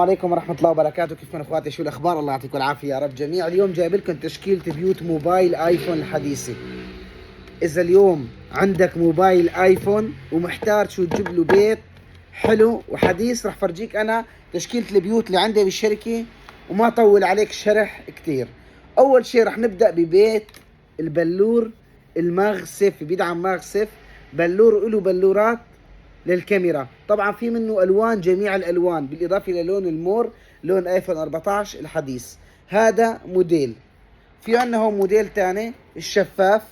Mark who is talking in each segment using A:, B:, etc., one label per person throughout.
A: عليكم ورحمة الله وبركاته. كيفكم اخواتي؟ شو الاخبار؟ الله يعطيكم العافية يا رب جميع. اليوم جايب لكم تشكيلة بيوت موبايل ايفون الحديثة. اذا اليوم عندك موبايل ايفون ومحتار شو تجيب له بيت حلو وحديث، رح فرجيك انا تشكيلة البيوت اللي عندي بالشركة وما طول عليك شرح كتير. اول شي رح نبدأ ببيت البلور المغسف، بيدعم مغسف بلور، له بلورات للكاميرا. طبعا في منه الوان، جميع الالوان بالاضافه للون المور، لون ايفون 14 الحديث. هذا موديل. في عندنا هون موديل ثاني الشفاف،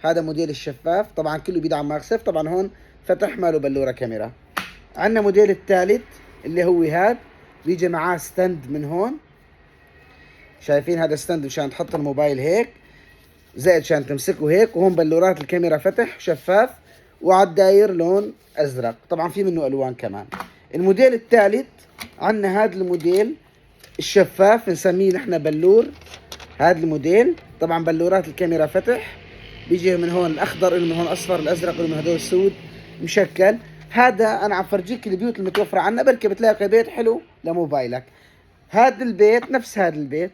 A: هذا موديل الشفاف طبعا كله بيدعم ماغسف. طبعا هون فتح ماله بلوره كاميرا. عندنا موديل الثالث اللي هو هذا، بيجي معاه ستاند من هون، شايفين هذا ستاند مشان تحط الموبايل هيك، زائد عشان تمسكه هيك، وهون بلورات الكاميرا فتح شفاف، وعلى الداير لون ازرق. طبعا في منه الوان كمان. الموديل الثالث عندنا هذا الموديل الشفاف، نسميه نحن بلور. هذا الموديل طبعا بلورات الكاميرا فتح، بيجي من هون الاخضر، من هون اصفر، الازرق، من هدول السود مشكل. هذا انا عم فرجيك البيوت المتوفره عندنا، بركي بتلاقي بيت حلو لموبايلك. هذا البيت نفس هذا البيت،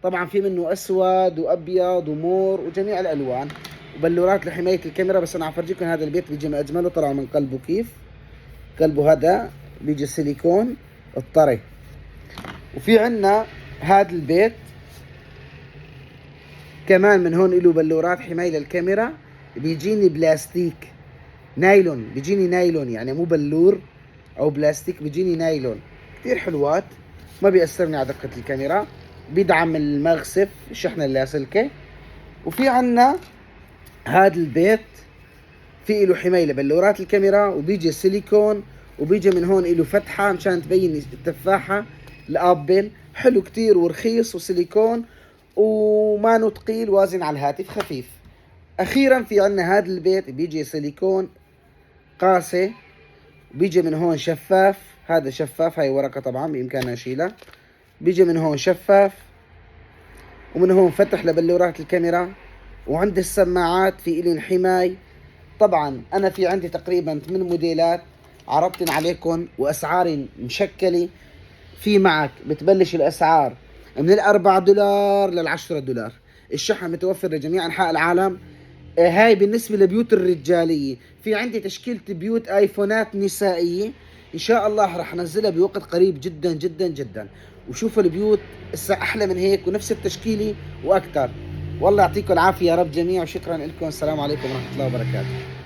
A: طبعا في منه اسود وابيض ومور وجميع الالوان، وبلورات لحمايه الكاميرا. بس انا عم فرجيكم هذا البيت بيجي من اجمله. طلع من قلبه كيف قلبه، هذا بيجي سيليكون الطري. وفي عندنا هذا البيت كمان من هون له بلورات حمايه للكاميرا، بيجيني بلاستيك نايلون، بيجيني نايلون يعني مو بلور او بلاستيك، بيجيني نايلون كثير حلوات، ما بيأثرني على دقة الكاميرا، بيدعم المغسف الشحنة اللاسلكي. وفي عنا هذا البيت في له حماية لبلورات الكاميرا، وبيجي سيليكون، وبيجي من هون له فتحة مشان تبين التفاحة الابل. حلو كتير ورخيص وسيليكون وما ثقيل، وازن على الهاتف، خفيف. اخيرا في عنا هذا البيت بيجي سيليكون قاسي، بيجي من هون شفاف. هذا شفاف، هاي ورقة طبعا بإمكاننا نشيلها. بيجي من هون شفاف، ومن هون فتح لبلورات الكاميرا، وعند السماعات في إلين حماية. طبعا أنا في عندي تقريبا 8 موديلات عرضتن عليكم، وأسعاري مشكلة. في معك بتبلش الأسعار من $4 لل$10. الشحن متوفر لجميع أنحاء العالم. هاي بالنسبة لبيوت الرجالية. في عندي تشكيلة بيوت ايفونات نسائية ان شاء الله رح انزلها بوقت قريب جدا جدا جدا. وشوفوا البيوت احلى من هيك ونفس التشكيلة واكثر. والله يعطيكم العافية يا رب جميع، وشكرا لكم. السلام عليكم ورحمة الله وبركاته.